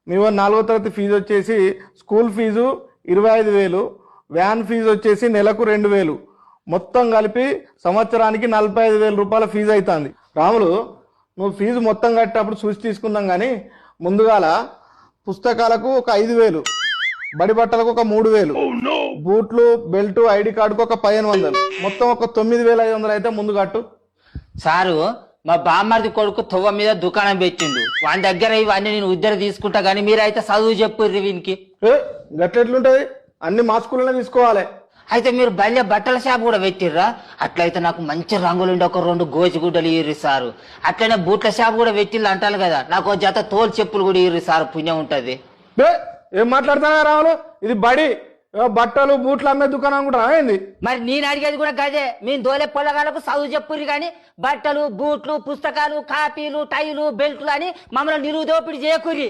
మీ వాడు 4వ తరగతి ఫీజు వచ్చేసి స్కూల్ ఫీజు 25,000, వ్యాన్ ఫీజు వచ్చేసి నెలకు 2,000, మొత్తం కలిపి సంవత్సరానికి 45,000 రూపాయల ఫీజు అవుతుంది. రాములు, నువ్వు ఫీజు మొత్తం కట్టేటప్పుడు చూసి తీసుకుందాం, కానీ ముందుగాల పుస్తకాలకు ఒక 5,000, బడి బట్టలకు ఒక 3,000, బూట్లు బెల్ట్ ఐడి కార్డుకు ఒక 1,500, మొత్తం ఒక 9,500 అయితే ముందు కట్టు. సారు, మా బామ్మర్ది కొడుకు తువ్వ మీద దుకాణం పెట్టిండు. వాని దగ్గర ఇవన్నీ నేను ఉద్దర తీసుకుంటా గానీ మీరైతే చదువు చెప్పుర్రి వీనికి. గట్లెట్లుంటది? అన్ని మా స్కూల్లోనే తీసుకోవాలి. అయితే మీరు బల్య బట్టల షాప్ కూడా పెట్టిర్రా? అట్లయితే నాకు మంచి రంగులుండి ఒక 2 గోచిగుడ్డలు ఇర్రి సారు. అట్లనే బూట్ల షాప్ కూడా పెట్టిల్లు అంటారు కదా, నాకు జత తోలు చెప్పులు కూడా ఇర్రి సారు, పుణ్యం ఉంటది. ఏం మాట్లాడుతున్నా రాములు? ఇది బడి, బట్టలు బూట్లు అమ్మే దుకాణం కూడా అయింది. మరి నేను అడిగేది కూడా గదే, మేము దోలే పొలగాలకు చదువు చెప్పుర్రి గాని బట్టలు బూట్లు పుస్తకాలు కాపీలు టైలు బెల్ట్లు అని మమ్మల్ని నిలువు దోపిడి చేయకుర్రి.